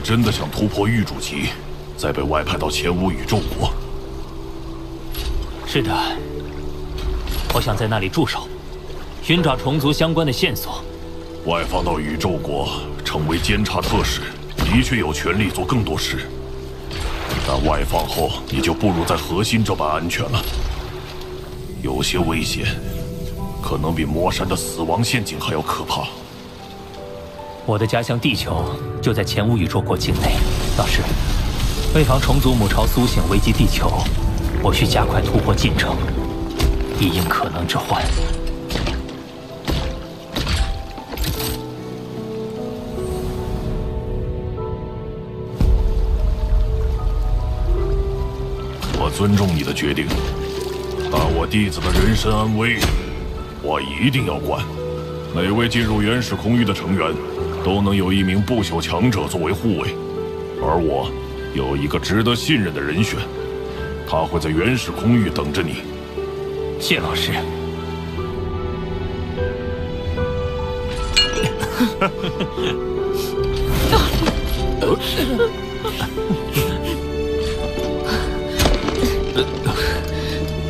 你真的想突破玉主级，再被外派到前无宇宙国？是的，我想在那里驻守，寻找虫族相关的线索。外放到宇宙国，成为监察特使，的确有权利做更多事。但外放后，你就不如在核心这般安全了。有些危险，可能比魔山的死亡陷阱还要可怕。我的家乡地球就在前无宇宙国境内，老师，为防虫族母巢苏醒危及地球，我需加快突破进程，以应可能之患。我尊重你的决定，但我弟子的人身安危，我一定要管。每位进入原始空域的成员，都能有一名不朽强者作为护卫，而我有一个值得信任的人选，他会在原始空域等着你。谢老师。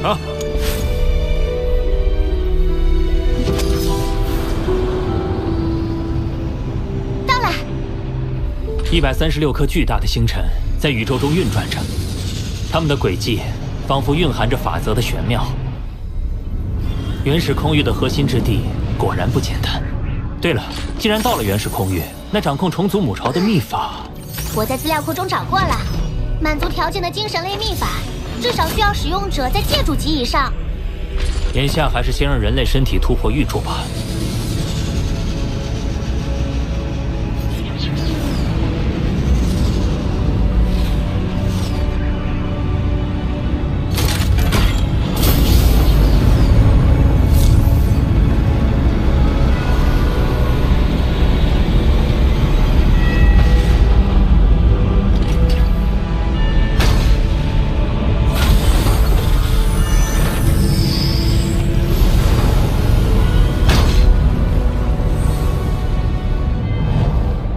啊！到了。136颗巨大的星辰在宇宙中运转着，它们的轨迹仿佛蕴含着法则的玄妙。原始空域的核心之地果然不简单。对了，既然到了原始空域，那掌控虫族母巢的秘法，我在资料库中找过了。满足条件的精神类秘法，至少需要使用者在界主级以上。眼下还是先让人类身体突破玉柱吧。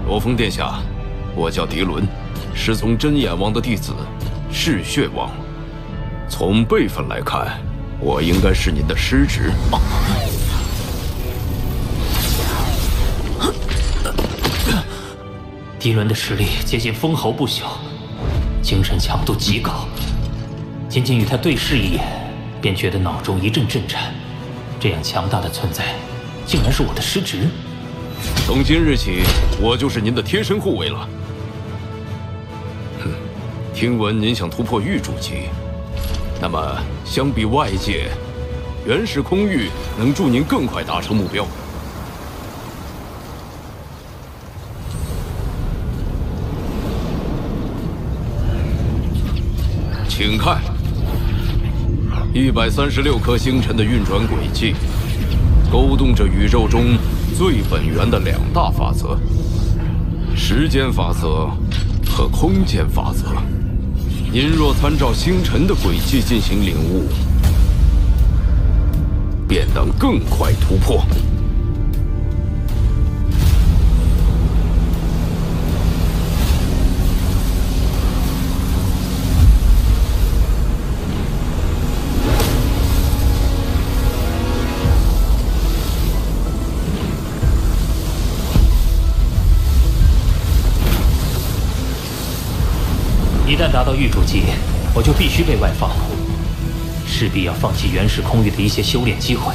罗峰殿下，我叫狄伦，师从真眼王的弟子，嗜血王。从辈分来看，我应该是您的师侄。狄伦的实力接近封侯不朽，精神强度极高。仅仅与他对视一眼，便觉得脑中一阵震颤。这样强大的存在，竟然是我的师侄。从今日起，我就是您的贴身护卫了。听闻您想突破玉主级，那么相比外界，原始空域能助您更快达成目标。请看，136颗星辰的运转轨迹，勾动着宇宙中最本源的2大法则：时间法则和空间法则。您若参照星辰的轨迹进行领悟，便能更快突破。一旦达到玉主级，我就必须被外放，势必要放弃原始空域的一些修炼机会。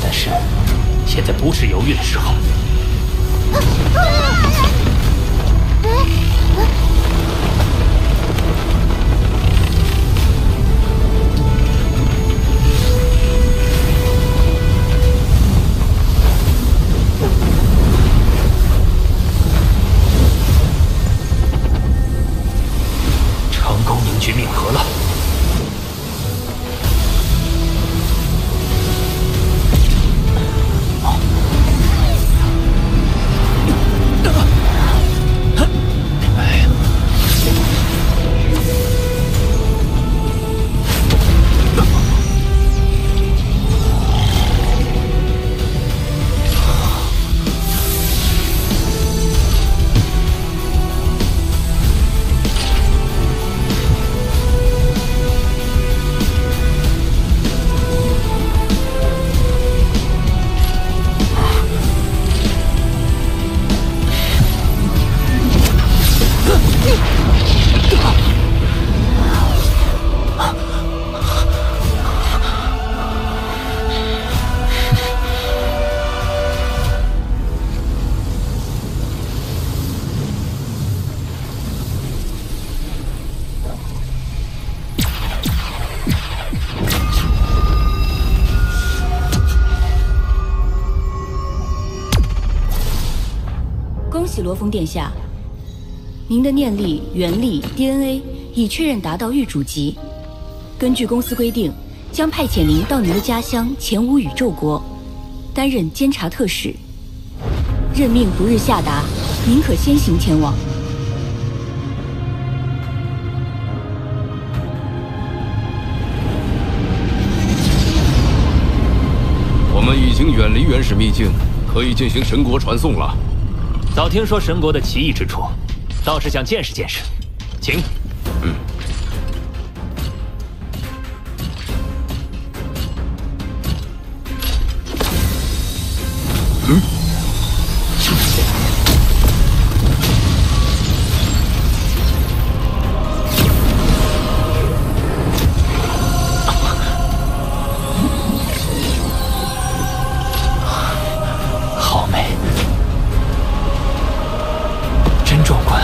但是，现在不是犹豫的时候。凝聚命核了。罗峰殿下，您的念力、元力、DNA 已确认达到狱主级。根据公司规定，将派遣您到您的家乡前无宇宙国，担任监察特使。任命不日下达，您可先行前往。我们已经远离原始秘境，可以进行神国传送了。早听说神国的奇异之处，倒是想见识见识，请。好美，真壮观。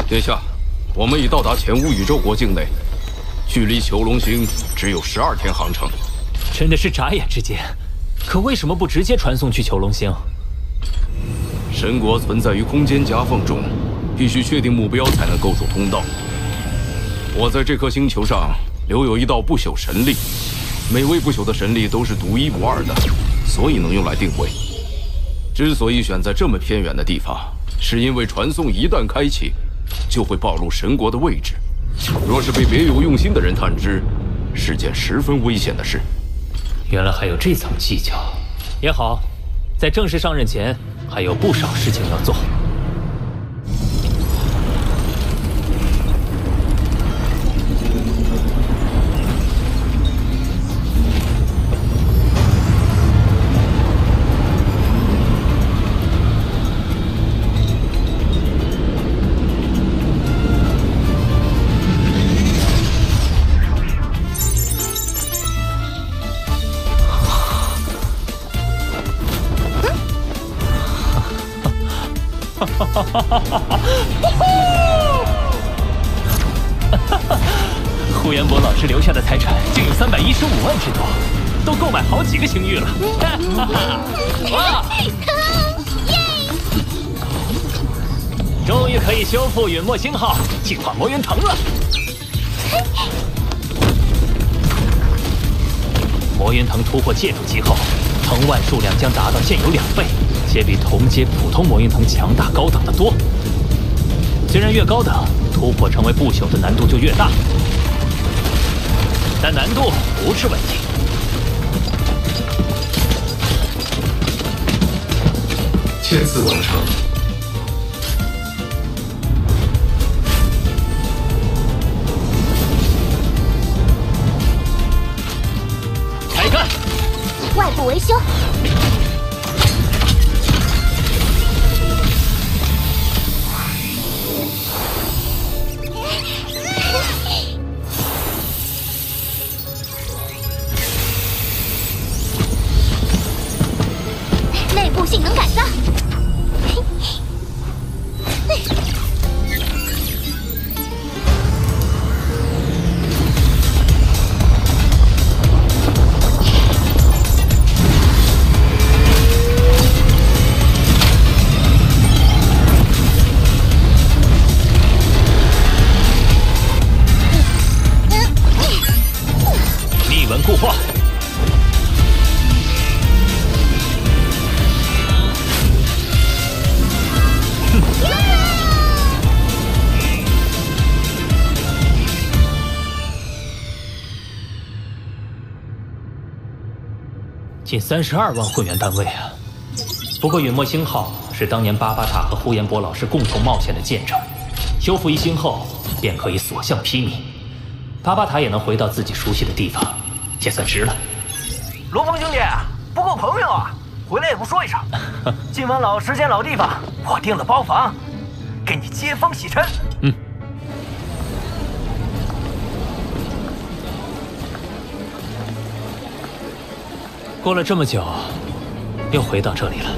殿下，我们已到达前无宇宙国境内，距离囚龙星只有12天航程。真的是眨眼之间，可为什么不直接传送去囚龙星？神国存在于空间夹缝中，必须确定目标才能构筑通道。我在这颗星球上留有一道不朽神力，每位不朽的神力都是独一无二的，所以能用来定位。之所以选在这么偏远的地方，是因为传送一旦开启，就会暴露神国的位置。若是被别有用心的人探知，是件十分危险的事。原来还有这层计较。也好，在正式上任前，还有不少事情要做。呼延博老师留下的财产竟有315万之多，都购买好几个星域了。哇！终于可以修复陨墨星号，净化魔元藤了。魔元藤突破界主级后，藤万数量将达到现有2倍，且比同阶普通魔元藤强大高等得多。虽然越高等，突破成为不朽的难度就越大，但难度不是问题。签字完成。开干！外部维修。内部性能改造。密文固化。近32万混元单位啊！不过陨墨星号是是当年巴巴塔和呼延博老师共同冒险的见证。修复一星后，便可以所向披靡。巴巴塔也能回到自己熟悉的地方，也算值了。罗峰兄弟，不够朋友啊！回来也不说一声。今晚老时间老地方，我订了包房，给你接风洗尘。嗯。过了这么久，又回到这里了。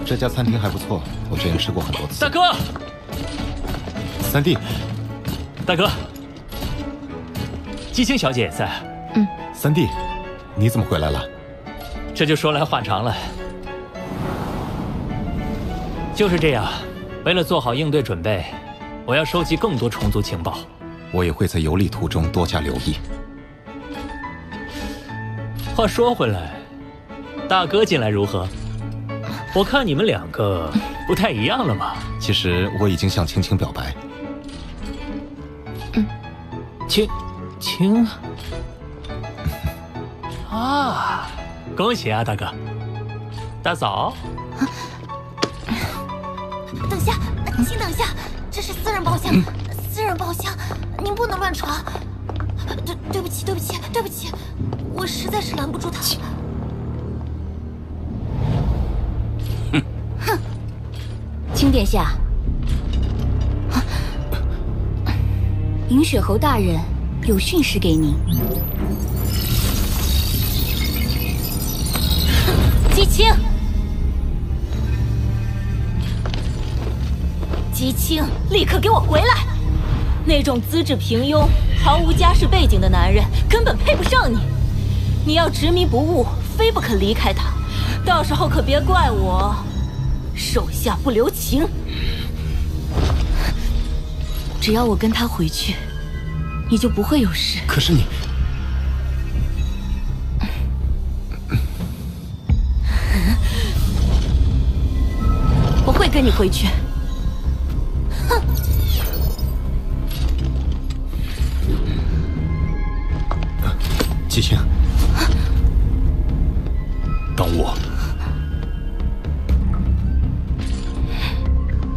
这家餐厅还不错，我之前吃过很多次。大哥，三弟，大哥，姬青小姐也在。三弟，你怎么回来了？这就说来话长了。就是这样，为了做好应对准备，我要收集更多虫族情报。我也会在游历途中多加留意。话说回来，大哥近来如何？我看你们两个不太一样了嘛。其实我已经向青青表白。青啊，恭喜啊，大哥！大嫂，等下，请等下，这是私人包厢，私人包厢，您不能乱闯。对不起，我实在是拦不住他。哼，青殿下，银雪侯大人有训示给您。姬青，姬青，立刻给我回来！那种资质平庸、毫无家世背景的男人根本配不上你。你要执迷不悟，非不可离开他。到时候可别怪我手下不留情。只要我跟他回去，你就不会有事。可是你，我会跟你回去。哼！姬青，等我。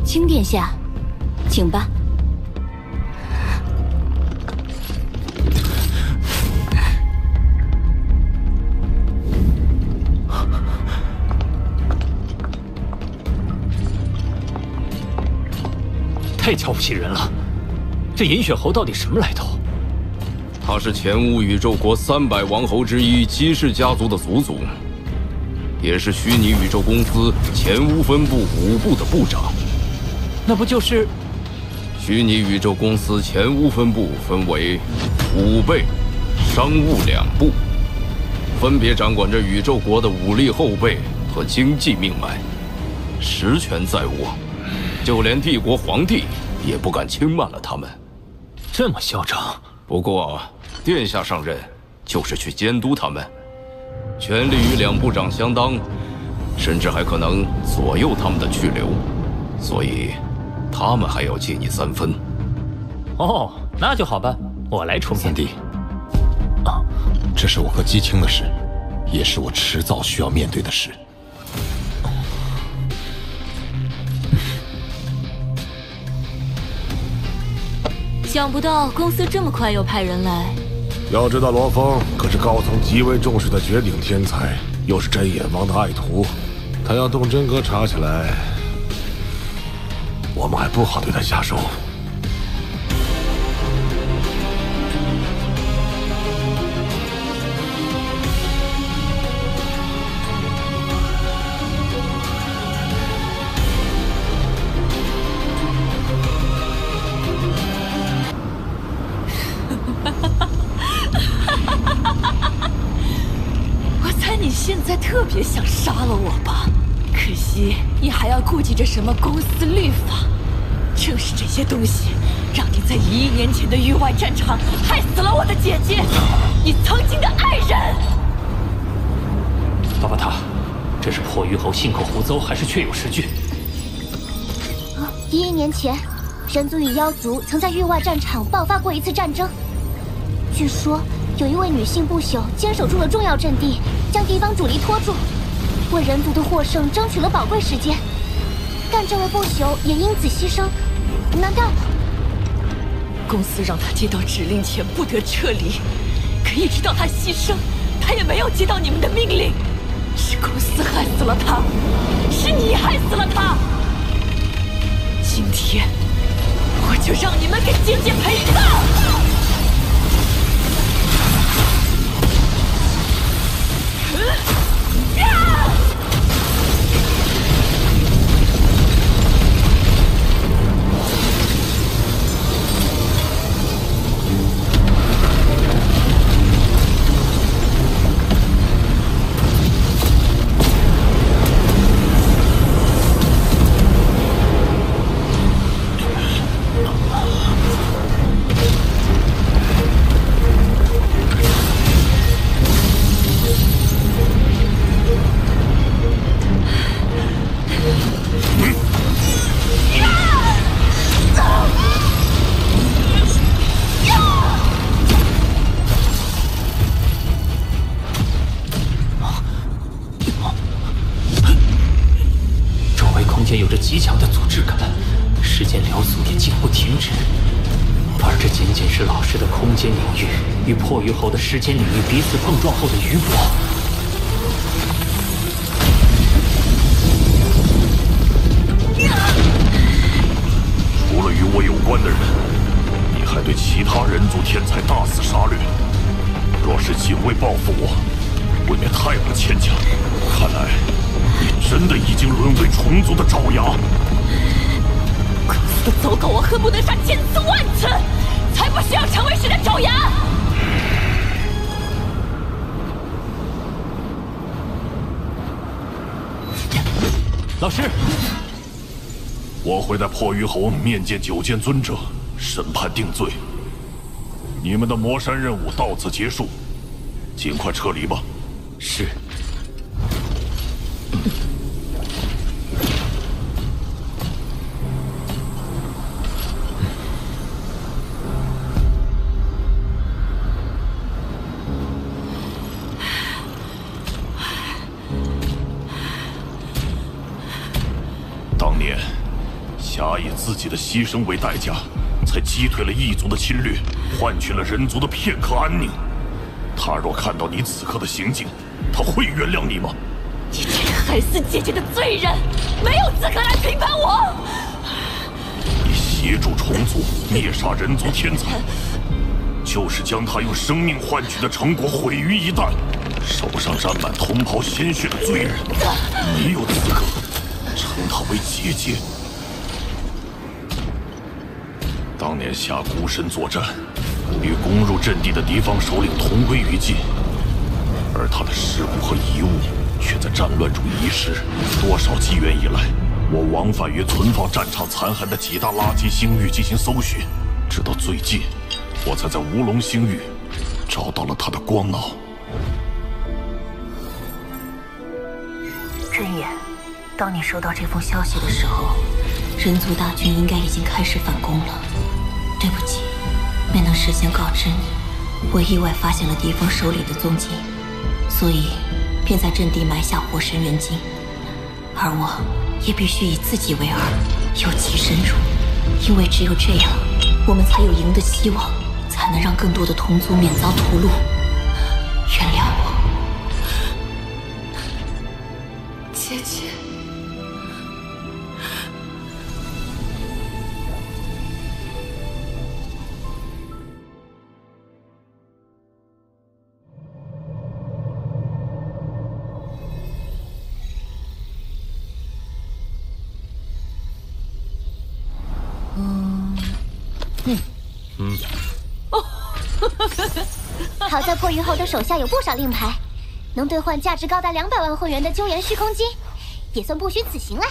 青殿下，请吧。太瞧不起人了！这银雪侯到底什么来头？他是前无宇宙国300王侯之一姬氏家族的祖宗，也是虚拟宇宙公司前无分部5部的部长。那不就是？虚拟宇宙公司前无分部分为武备、商务2部，分别掌管着宇宙国的武力后备和经济命脉，实权在握。就连帝国皇帝也不敢轻慢了他们。这么嚣张？不过，殿下上任就是去监督他们，权力与2部长相当，甚至还可能左右他们的去留，所以他们还要借你3分。哦，那就好办，我来出面。三弟，这是我和姬青的事，也是我迟早需要面对的事。想不到公司这么快又派人来。要知道，罗峰可是高层极为重视的绝顶天才，又是真眼王的爱徒。他要动真格查起来，我们还不好对他下手。现在特别想杀了我吧，可惜你还要顾及着什么公司律法。正是这些东西，让你在1亿年前的域外战场害死了我的姐姐，你曾经的爱人。巴巴塔，这是破狱后信口胡诌，还是确有实据？1亿年前，人族与妖族曾在域外战场爆发过一次战争。据说有一位女性不朽坚守住了重要阵地，将敌方主力拖住，为人族的获胜争取了宝贵时间。但这位不朽也因此牺牲，难道公司让他接到指令前不得撤离？可一直到他牺牲，他也没有接到你们的命令。是公司害死了他，是你害死了他。今天，我就让你们给姐姐赔葬！有着极强的阻滞感，时间流速也竟不停止。而这仅仅是老师的空间领域与破域后的时间领域彼此碰撞后的余波。除了与我有关的人，你还对其他人族天才大肆杀掠。若是仅为报复我，未免太过牵强。看来你真的已经沦为虫族的爪牙。公司的走狗，我恨不得杀千次万次，才不需要成为谁的爪牙。老师，我会在破域后面见九剑尊者，审判定罪。你们的魔山任务到此结束，尽快撤离吧。是。当年，侠以自己的牺牲为代价，才击退了异族的侵略，换取了人族的片刻安宁。他若看到你此刻的行径，他会原谅你吗？你这个害死姐姐的罪人，没有资格来评判我！你协助虫族灭杀人族天才，就是将他用生命换取的成果毁于一旦。手上沾满同袍鲜血的罪人，你有资格称他为姐姐？当年下孤身作战，与攻入阵地的敌方首领同归于尽，而他的尸骨和遗物却在战乱中遗失。多少纪元以来，我往返于存放战场残骸的几大垃圾星域进行搜寻，直到最近，我才在乌龙星域找到了他的光脑。真言，当你收到这封消息的时候，人族大军应该已经开始反攻了。对不起，没能事先告知你。我意外发现了敌方首领的踪迹，所以便在阵地埋下火神元晶。而我也必须以自己为饵，尤其深入，因为只有这样，我们才有赢的希望，才能让更多的同族免遭屠戮。原谅我，姐姐。好在破域后的手下有不少令牌，能兑换价值高达200万混元的鸠岩虚空晶，也算不虚此行了。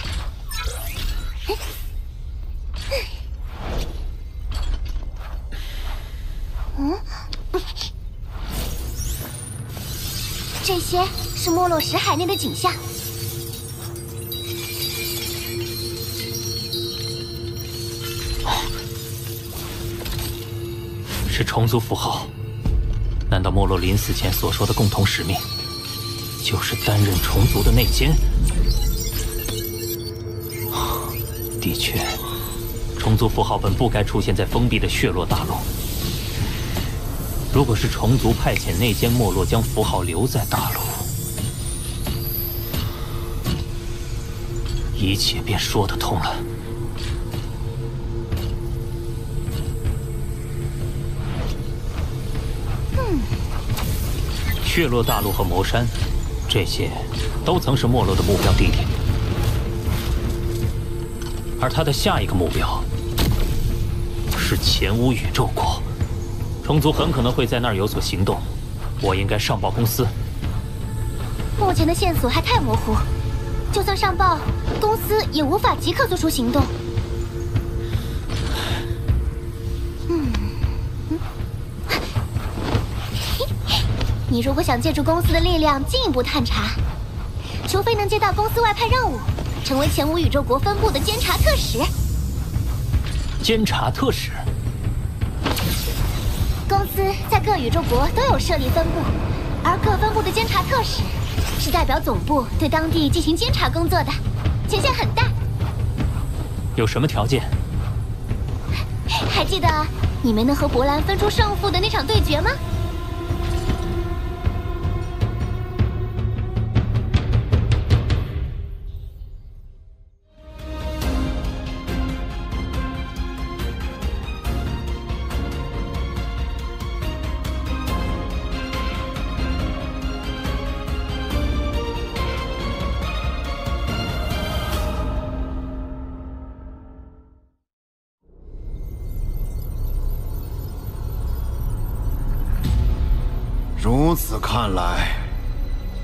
这些是没落石海内的景象。是虫族符号。难道莫洛临死前所说的共同使命？就是担任虫族的内奸。的确，虫族符号本不该出现在封闭的血落大陆。如果是虫族派遣内奸没落，将符号留在大陆，一切便说得通了。血落大陆和魔山，这些都曾是没落的目标地点，而他的下一个目标是前无宇宙国。虫族很可能会在那儿有所行动，我应该上报公司。目前的线索还太模糊，就算上报，公司也无法即刻做出行动。你如果想借助公司的力量进一步探查，除非能接到公司外派任务，成为前无宇宙国分部的监察特使。监察特使？公司在各宇宙国都有设立分部，而各分部的监察特使是代表总部对当地进行监察工作的，权限很大。有什么条件？还记得你没能和博兰分出胜负的那场对决吗？如此看来，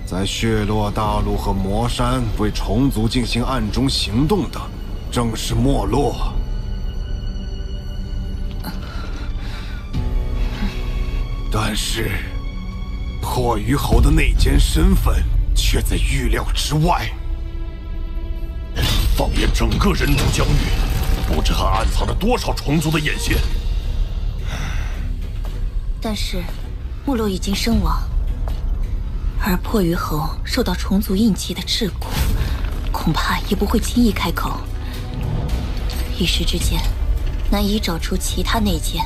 在血落大陆和魔山为虫族进行暗中行动的，正是没落。但是，破鱼侯的内奸身份却在预料之外。放眼整个人族疆域，不知还暗藏着多少虫族的眼线。但是。没落已经身亡，而破鱼侯受到虫族印记的桎梏，恐怕也不会轻易开口。一时之间，难以找出其他内奸。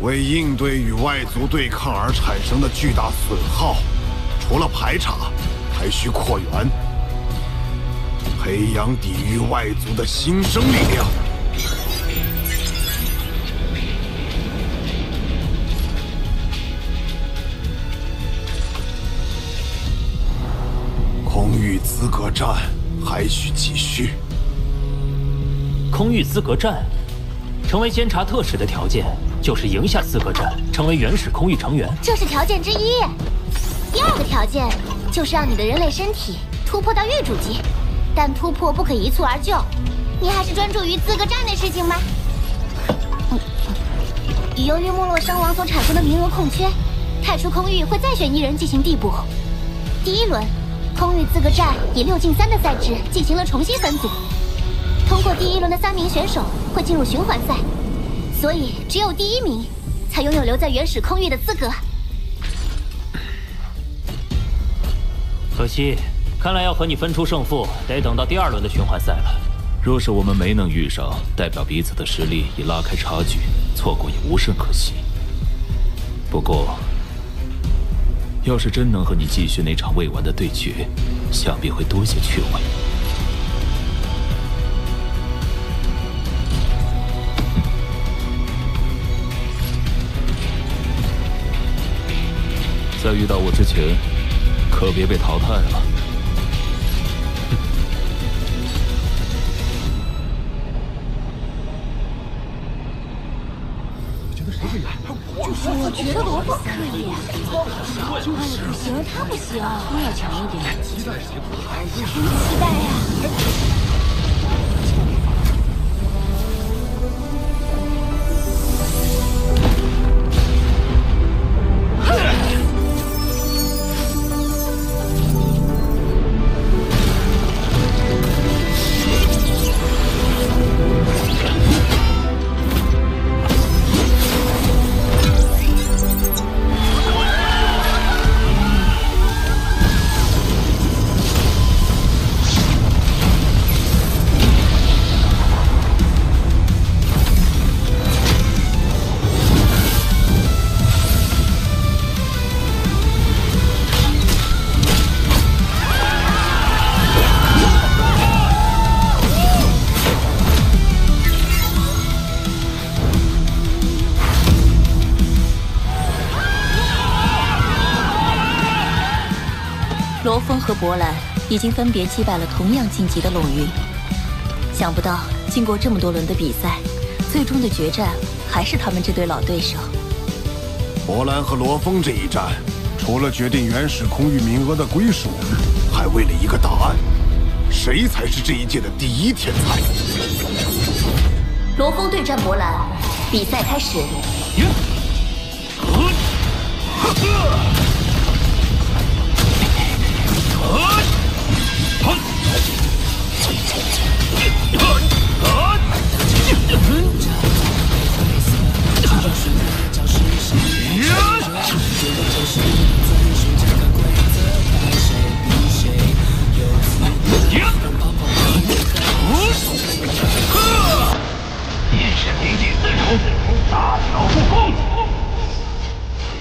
为应对与外族对抗而产生的巨大损耗，除了排查，还需扩员。培养抵御外族的新生力量。空域资格战还需继续。空域资格战，成为监察特使的条件就是赢下资格战，成为原始空域成员。这是条件之一。第二个条件就是让你的人类身体突破到域主级。但突破不可一蹴而就，你还是专注于资格战的事情吧。由于没落伤亡所产生的名额空缺，太初空域会再选一人进行递补。第一轮，空域资格战以6进3的赛制进行了重新分组，通过第一轮的3名选手会进入循环赛，所以只有第1名才拥有留在原始空域的资格。可惜。看来要和你分出胜负，得等到第2轮的循环赛了。若是我们没能遇上，代表彼此的实力已拉开差距，错过也无甚可惜。不过，要是真能和你继续那场未完的对决，想必会多些趣味。在遇到我之前，可别被淘汰了。就是我觉得萝卜可以，不行，他不行，他要强一点。期待谁？期待呀！罗峰和博兰已经分别击败了同样晋级的陇云。想不到，经过这么多轮的比赛，最终的决战还是他们这对老对手。博兰和罗峰这一战，除了决定原始空域名额的归属，还为了一个答案：谁才是这一届的第一天才？罗峰对战博兰，比赛开始。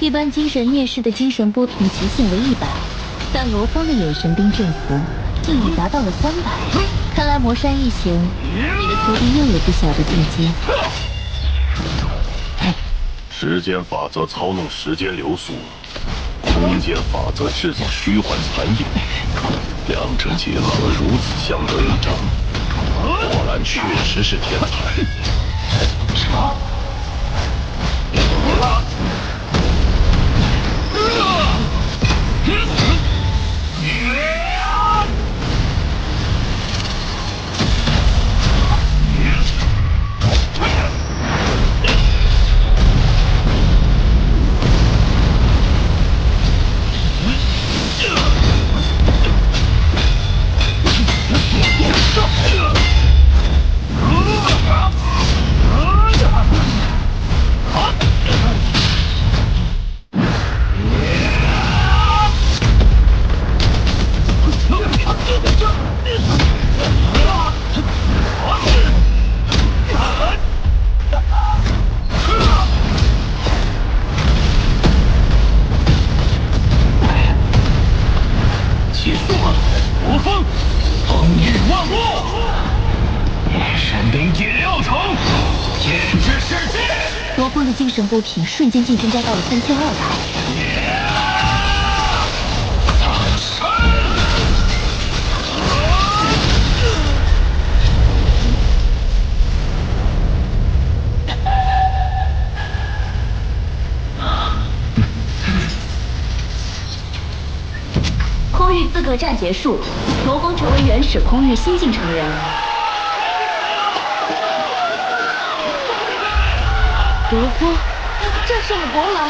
一般精神灭世的精神波频极限为100，但罗峰的眼神冰振幅竟已达到了300。看来魔山一行，你的徒弟又有不小的进阶。时间法则操弄时间流速，空间法则制造虚幻残影，两者结合如此相得益彰，果然确实是天才。什么？罗峰的精神波频瞬间净增加到了3200。空域资格战结束，罗峰成为原始空域新晋成员。罗峰战胜了博兰。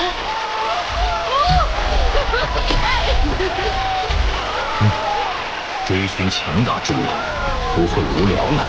追寻强大之物，不会无聊了。